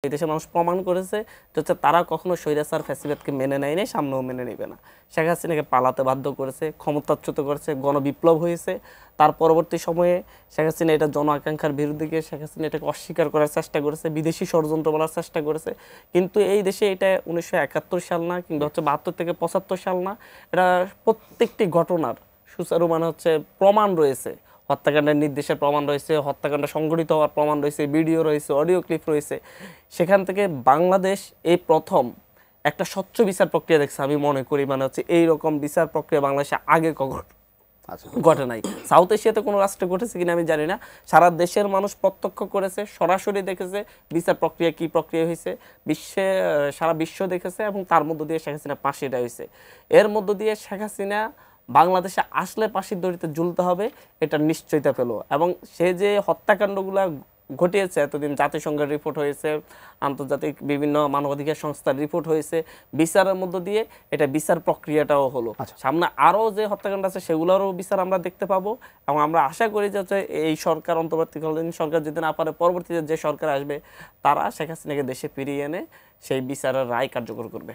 এই দেশের মানুষ প্রমাণ করেছে যে হচ্ছে তারা কখনো স্বৈরাচার ফ্যাসিবাদকে মেনে নেয় নাই, সামনেও মেনে নেবে না। শেখ হাসিনাকে পালাতে বাধ্য করেছে, ক্ষমতাচ্যুত করেছে, গণবিপ্লব হয়েছে। তার পরবর্তী সময়ে শেখ হাসিনা এটা জন আকাঙ্ক্ষার বিরুদ্ধে গিয়ে শেখ হাসিনা এটাকে অস্বীকার করার চেষ্টা করেছে, বিদেশি ষড়যন্ত্র বলার চেষ্টা করেছে। কিন্তু এই দেশে এটা 1971 সাল না, কিংবা হচ্ছে 72 থেকে 75 সাল না, এটা প্রত্যেকটি ঘটনার সুচারু হচ্ছে প্রমাণ রয়েছে। হত্যাকাণ্ডের নির্দেশের প্রমাণ রয়েছে, হত্যাকাণ্ড সংঘটিত হওয়ার প্রমাণ রয়েছে, ভিডিও রয়েছে, অডিও ক্লিপ রয়েছে। সেখান থেকে বাংলাদেশ এই প্রথম একটা স্বচ্ছ বিচার প্রক্রিয়া দেখছে আমি মনে করি। হচ্ছে এইরকম বিচার প্রক্রিয়া বাংলাদেশে আগে কখনো ঘটে নাই। সাউথ এশিয়াতে কোনো রাষ্ট্রে ঘটেছে কিনা আমি জানি না। সারা দেশের মানুষ প্রত্যক্ষ করেছে, সরাসরি দেখেছে বিচার প্রক্রিয়া কি প্রক্রিয়া হয়েছে, সারা বিশ্ব দেখেছে, এবং তার মধ্য দিয়ে শেখ হাসিনা ফাঁসিটা হয়েছে। এর মধ্য দিয়ে শেখ হাসিনা বাংলাদেশে আসলে ফাঁসির দড়িতে ঝুলতে হবে এটা নিশ্চয়তা পেল। এবং সে যে হত্যাকাণ্ডগুলো ঘটিয়েছে এতদিন, জাতিসংঘের রিপোর্ট হয়েছে, আন্তর্জাতিক বিভিন্ন মানবাধিকার সংস্থার রিপোর্ট হয়েছে, বিচারের মধ্য দিয়ে এটা বিচার প্রক্রিয়াটাও হলো। সামনে আরও যে হত্যাকাণ্ড আছে সেগুলোরও বিচার আমরা দেখতে পাবো। এবং আমরা আশা করি যে এই সরকার, অন্তর্বর্তীকালীন সরকার যদি না পারে, পরবর্তীতে যে সরকার আসবে তারা শেখ হাসিনাকে দেশে ফিরিয়ে এনে সেই বিচারের রায় কার্যকর করবে।